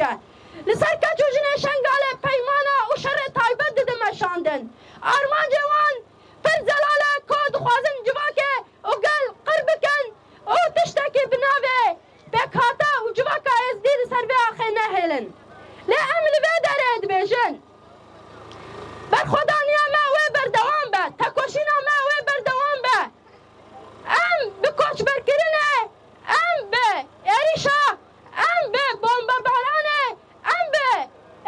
بکە لەسەر کەچ و ژنێ شەنگالێ پەیمانە و شەڕێ تایبەت ددەمەشاندن ئارمانجێوان پر جەلالە کۆ دخوازن civakê û gel qir bikin û tiştekî bi navê pêkhata û civaka Êzidî li ser vê axê nehêlin lê em li vê derê dibêjin berxwedaniya me wê berdewam be tekoşîna me wê berdewam be em bi koçberkirinê em bi êrîşa em bi bombebaranê em bi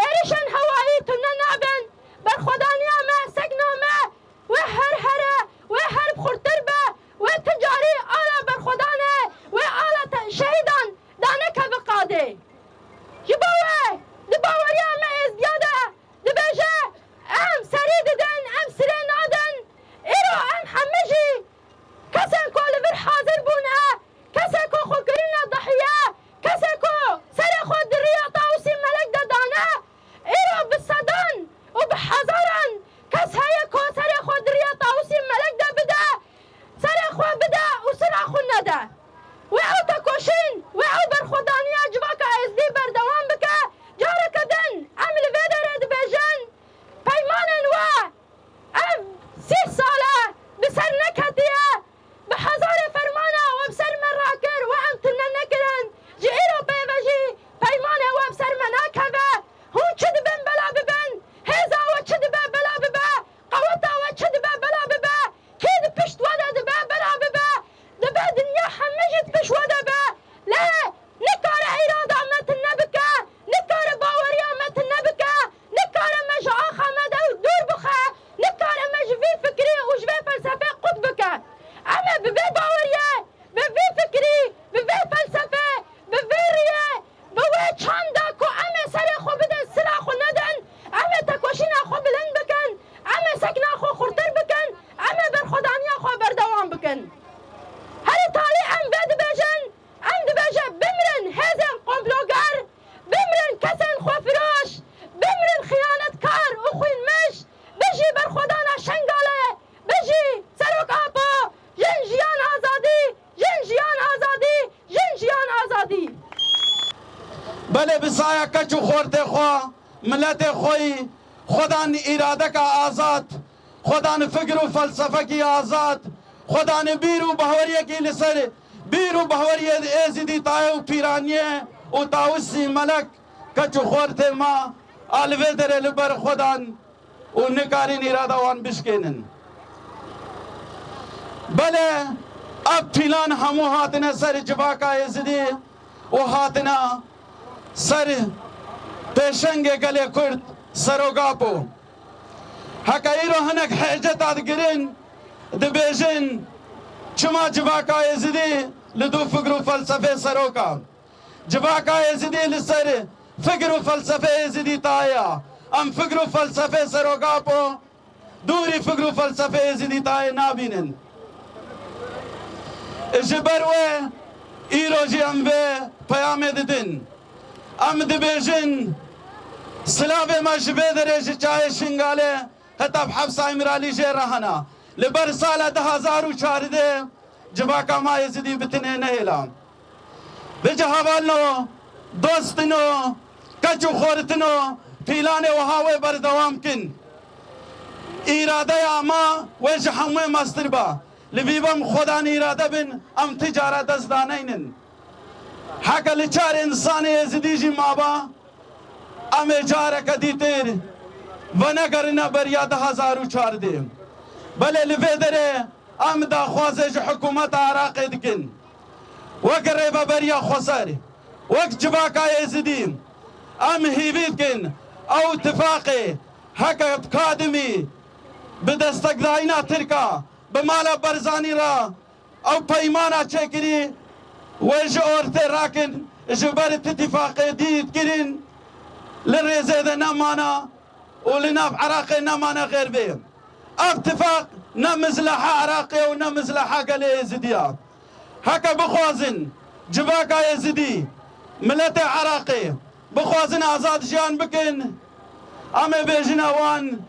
êrîşên hewayî tune nabin berxwedaniya me sekna me wê her here wê her xurtir be wê ticarî ala berxwedanê wê ala şehîdan danekeve qadê ji bo wê di baweriya me êzdiya de dibêje em serî didin em sirê nadin îro em hemî jî kesên ku li vir hazir bûne kesê ku xwekirîne dihîye kesê ku serê xwe di rêya Tawusî Melek de dane îro bi sedan û bi hezaran kes heye ku serê xwe di rêya Tawusî Melek de bide serê xwe bide û sira xwe nede wê ew tekoşîn wê ew berxwedaniya civaka Êzidî berdewam bike careke din em li vê derê dibêjin peymanên we ev 30 sale bi ser neketiye bi hezarê fermana we bi ser me rakir we em tune nekirin ji îro pêve jî peymanê we bi ser me nakeve hûn çi dibin bela bibin hêza we çi dibe bela bibe qeweta we çi dibe bela bibe kê di pişt we de dibe bela bibe dibe dinya hemî jî di pişt we de be lê nikare îrada me tune bike nikare baweriya me tune bike nikare me ji axa me de dûr bixe nikare me ji vî fikrî û ji vê felsefê qut bike em ê bi vê baweriyê bi vî fikrî bi vê felsefê bi vê rêyê bi wê çanda ku em ê serê xwe bidin sira xwe nedin em ê tekoşîna xwe bilind bikin em ê sekna xwe xurtir bikin em ê berxwedaniya xwe berdewam bikin herî talî em vê dibêjin em dibêje bimirin hêzên komploger bimirin kesên xwefiroş bimirin xıyanetkar û xwînmiş bijî berxwedana şengalê bijî serok apo jin jiyan azadî jin jiyan azadî jin jiyan azadî بله بسایه کچ و خورده خوا ملت خوی خودان ارادکا آزاد خودان فکر و فلسفه کی آزاد خودان بیر و بهوریه کی لسر بیر و بهوریه ازیدی تای و پیرانیه و تاوسی ملک کچ و خورده ما آلوه در لبر خودان و نکارین اراده وان بشکنن بله اب پیلان همو هاتنه سر جواکا ازیدی و هاتنه سر پیشنگ گله کرد سروگاپو حکا ایرو هنک حجت آدگرین دبیجن چما جواکا ازیدی لدو فکر و فلسفه سروکا جواکا ازیدی لسر فکر و فلسفه ازیدی تایا ام فکر و فلسفه سروگاپو دوری فکر و فلسفه ازیدی تای نابینن جبروه ایرو جی ام وی پیام دیدن ام دبیجن سلاف ما جبه درج چای شنگاله حتی بحبس امیرالی جه رهنا لبر سال 2014 جواکا ما ازیدی بتنه نهیلام بجه حوالنو دوستنو کچو خورتنو پیلان وهاوی بردوام کن اراده اما وجه همه مستر با لبیبم خودان اراده بین ام تجارت ازدانینن حکا لچار انسان ازیدی جی مابا ام اجاره کدی تیر و نگرنا بریا 2014 بله لفه دره ام دا خوازج حکومت عراق دکن وک ریبا بریا خسر وک جواکا ازیدی ام هیوید کن او اتفاقی حکا کادمی بدستک داینا ترکا بمالا برزانی را او پیمانا چکری ویج اورته راکن جبرت اتفاق دید کرین للرزه ده نمانا ولناف عراق نمانا غير بهم اتفاق نمزلحة عراقي ونمزلحة قال يزيديا هكا بخوازن جباكا يزيدي ملت عراقي بخوازن آزاد جان بكن امي بيجنا وان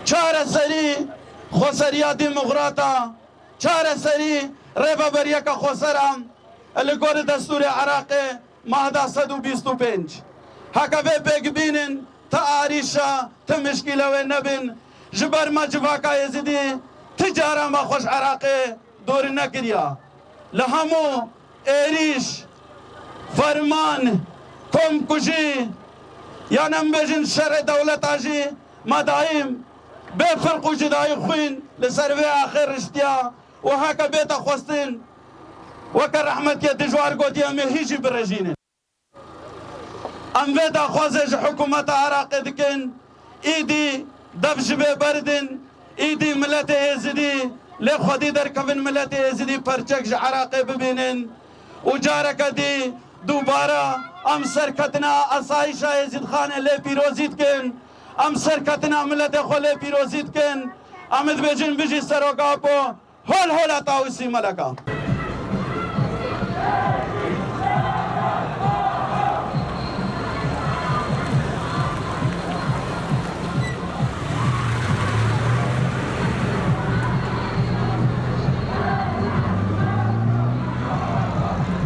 چار سري خسريا ديمقراطا چار سري ريبا بريكا خسرام اللي قول دستور عراقي مادا 125 هكا بيك بينن تآريشا تمشكلة ونبن جبر ما جواكا يزيدي تجارة ما خوش عراقي دور نكريا لهمو إيريش فرمان كم كجي يعني بجن شرع دولة عجي ما دايم بفرقو جداي خوين لسربي آخر رشتيا وهكا بيتا خوستين وكا رحمت يا دجوار قوتيا مهيجي برجينين ام بيتا خوزج حكومة عراق دكن ايدي دفجبه بردن ايدي ملت ازدي لخودي دركبن ملت ازدي پرچک عراق ببینن وجارك دي دوباره ام سرکتنا اسایشا ازید خانه لی پیروزید کن ام سرکتنا ملت خو پیروزید کن امد بجن بجی سروکا پو هول هولا تاوسی ملکا